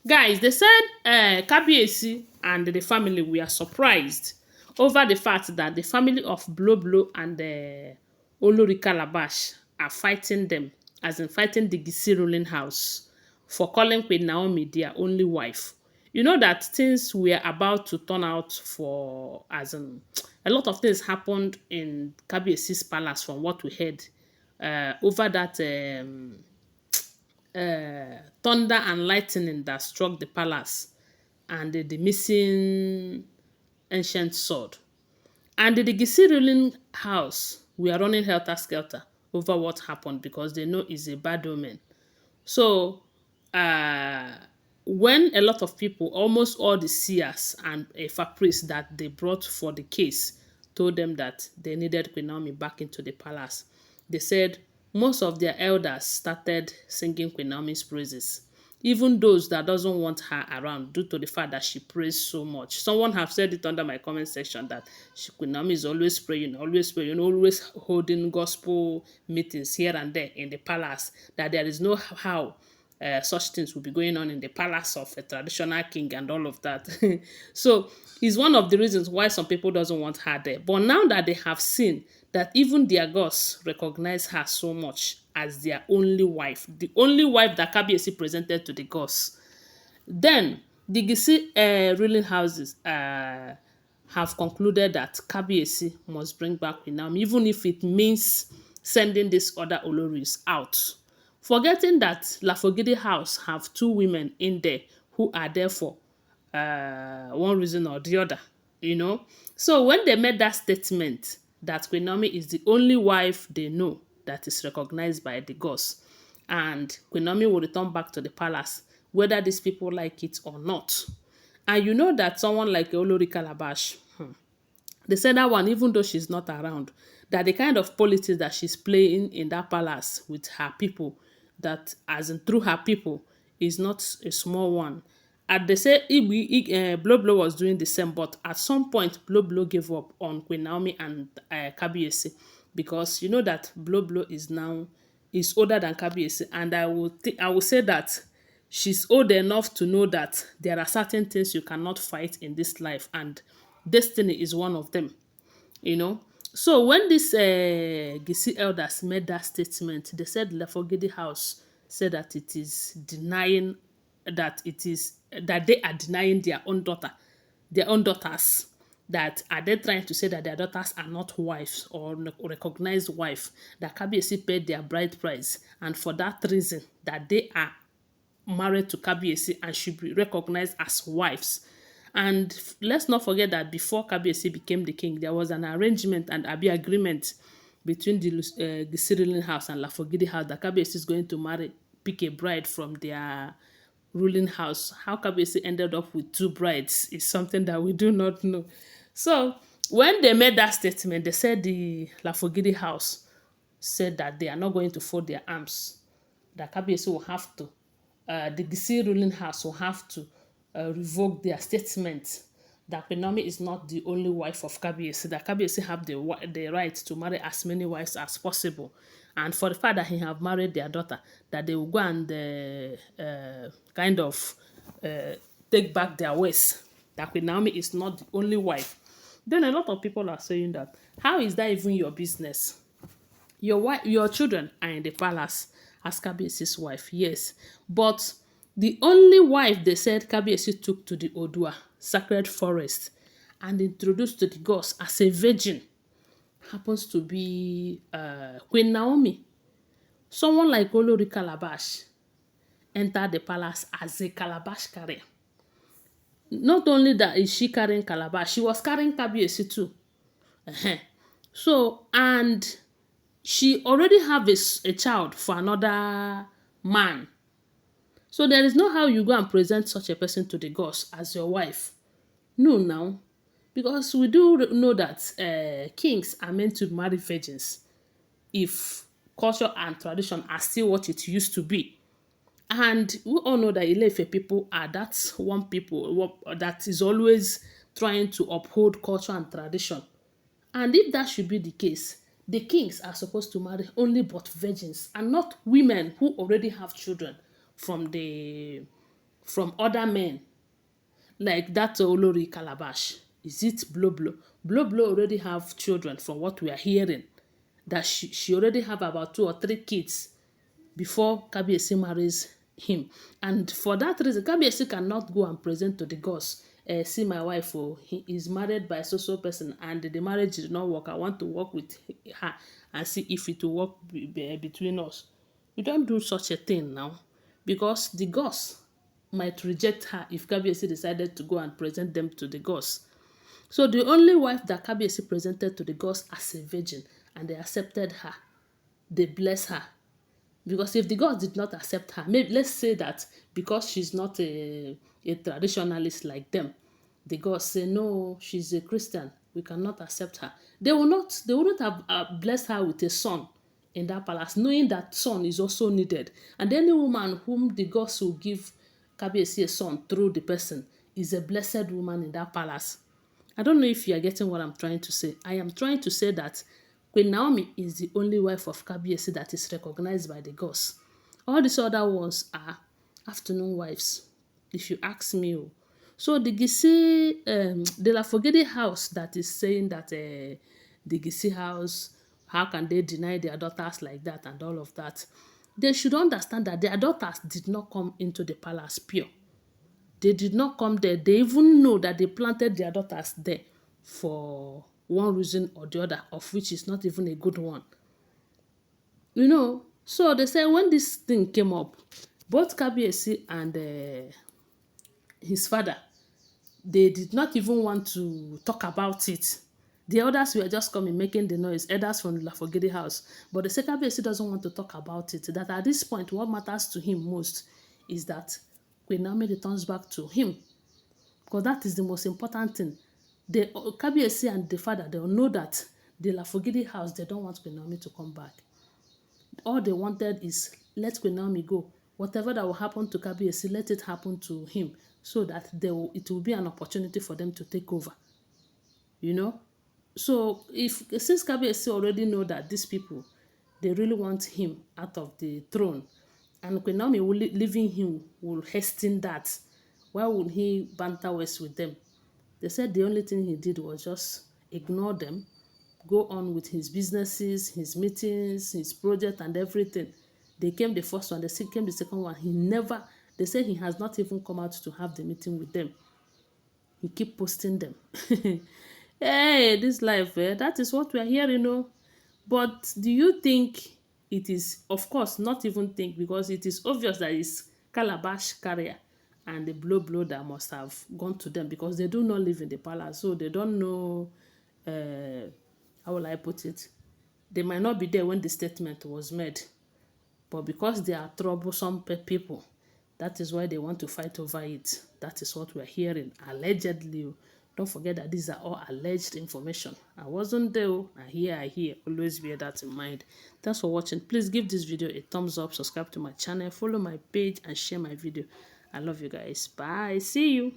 Guys, they said Kabiyesi and the family were surprised over the fact that the family of Blueblo and Olori Calabash are fighting them, as in fighting the Geisi ruling house for calling Queen Naomi their only wife. You know that things were about to turn out for, as in, a lot of things happened in Kabiyesi's palace from what we heard over that thunder and lightning that struck the palace and the missing ancient sword. And the Gisi ruling house were running helter-skelter over what happened because they know it's a bad omen. So, uh, when a lot of people, almost all the seers and a priest that they brought for the case, told them that they needed Queen Naomi back into the palace, they said most of their elders started singing Queen Naomi's praises. Even those that doesn't want her around due to the fact that she prays so much. Someone have said it under my comment section that Queen Naomi is always praying, always holding gospel meetings here and there in the palace, that there is no how such things will be going on in the palace of a traditional king and all of that. So it's one of the reasons why some people doesn't want her there. But now that they have seen that even their gods recognize her so much as their only wife, the only wife that Kabiyesi presented to the gods, then the Gisi ruling houses have concluded that Kabiyesi must bring back Queen Naomi, even if it means sending these other Olories out. Forgetting that Lafogidi house have two women in there who are there for one reason or the other, you know. So when they made that statement that Queen Naomi is the only wife they know that is recognized by the gods, and Queen Naomi will return back to the palace, whether these people like it or not. And you know that someone like Olori Calabash, they said that one, even though she's not around, that the kind of politics that she's playing in that palace with her people, that as in through her people, is not a small one. And they say Blo was doing the same, but at some point, Blo gave up on Queen Naomi and Kabiyesi, because you know that Blo is older than Kabiyesi, and I will say that she's old enough to know that there are certain things you cannot fight in this life, and destiny is one of them, you know. So when these Gisi elders made that statement, they said Lefogidi House said that it is denying that they are denying their own daughters. That are they trying to say that their daughters are not wives or recognized wife? That Kabiyesi paid their bride price, and for that reason, that they are married to Kabiyesi and should be recognized as wives. And let's not forget that before Kabiyesi became the king, there was an arrangement and abi agreement between the Cyrilian house and Lafogidi house that Kabiyesi is going to pick a bride from their ruling house. How Kabiyesi ended up with two brides is something that we do not know. So when they made that statement, they said the Lafogidi house said that they are not going to fold their arms, that Kabiyesi will have to, the Gisi ruling house will have to revoke their statement that Queen Naomi is not the only wife of Kabiyesi, that Kabiyesi have the right to marry as many wives as possible. And for the fact that he have married their daughter, that they will go and kind of take back their ways, that Queen Naomi is not the only wife. Then a lot of people are saying that, how is that even your business? Your children are in the palace as Kabiyesi's wife, yes. But the only wife they said Kabiyesi took to the Odua sacred forest and introduced to the gods as a virgin happens to be Queen Naomi. Someone like Olori Calabash entered the palace as a Calabash carrier. Not only that is she carrying Calabash, she was carrying Kabiyesi too. Ehen. So, and she already have a child for another man. So there is no how you go and present such a person to the gods as your wife. No, now. Because we do know that kings are meant to marry virgins if culture and tradition are still what it used to be. And we all know that Ile-Ife people are that one people that is always trying to uphold culture and tradition. And if that should be the case, the kings are supposed to marry only but virgins and not women who already have children from the from other men, like that Olori Calabash. Is it Blueblo? Blueblo already have children from what we are hearing. That she already have about 2 or 3 kids before Kabiyesi marries him. And for that reason, Kabiyesi cannot go and present to the gods, see my wife, oh, he is married by so person and the marriage did not work. I want to work with her and see if it will work between us. You don't do such a thing now, because the gods might reject her if Kabiyesi decided to go and present them to the gods. So the only wife that Kabiyesi presented to the gods as a virgin, and they accepted her, they bless her. Because if the gods did not accept her, maybe let's say that because she's not a traditionalist like them, the gods say, no, she's a Christian, we cannot accept her. They wouldn't have blessed her with a son in that palace, knowing that son is also needed. And any woman whom the gods will give Kabiyesi a son through the person is a blessed woman in that palace. I don't know if you are getting what I'm trying to say. I am trying to say that Queen Naomi is the only wife of Kabiyesi that is recognized by the gods. All these other ones are afternoon wives, if you ask me. So the Geisi, the Lafogede house that is saying that the Geisi house, how can they deny their daughters like that and all of that? They should understand that their daughters did not come into the palace pure. They did not come there. They even know that they planted their daughters there for one reason or the other, of which is not even a good one. You know, so they say when this thing came up, both Kabiyesi and his father, they did not even want to talk about it. The others were just coming, making the noise, elders from the Lafogede house. But the Kabiyesi doesn't want to talk about it. That at this point, what matters to him most is that Queen Naomi returns back to him. Because that is the most important thing. The Kabiyesi and the father, they will know that the Lafogede house, they don't want Queen Naomi to come back. All they wanted is, let Queen Naomi go. Whatever that will happen to Kabiyesi, let it happen to him, so that it will be an opportunity for them to take over. You know? So since Kabiyesi already know that these people, they really want him out of the throne, and Queen Naomi leaving him will hasten that. Why would he banter words with them? They said the only thing he did was just ignore them, go on with his businesses, his meetings, his project and everything. They came the first one, they came the second one. They said he has not even come out to have the meeting with them. He keep posting them. Hey, this life, that is what we are hearing, you know. But do you think it is, of course, not even think, because it is obvious that it's Calabash carrier and the blow that must have gone to them, because they do not live in the palace, so they don't know, how will I put it? They might not be there when the statement was made, but because they are troublesome people, that is why they want to fight over it. That is what we are hearing, allegedly. Don't forget that these are all alleged information. I wasn't there. I hear. Always bear that in mind. Thanks for watching. Please give this video a thumbs up, subscribe to my channel, follow my page, and share my video. I love you guys. Bye. See you.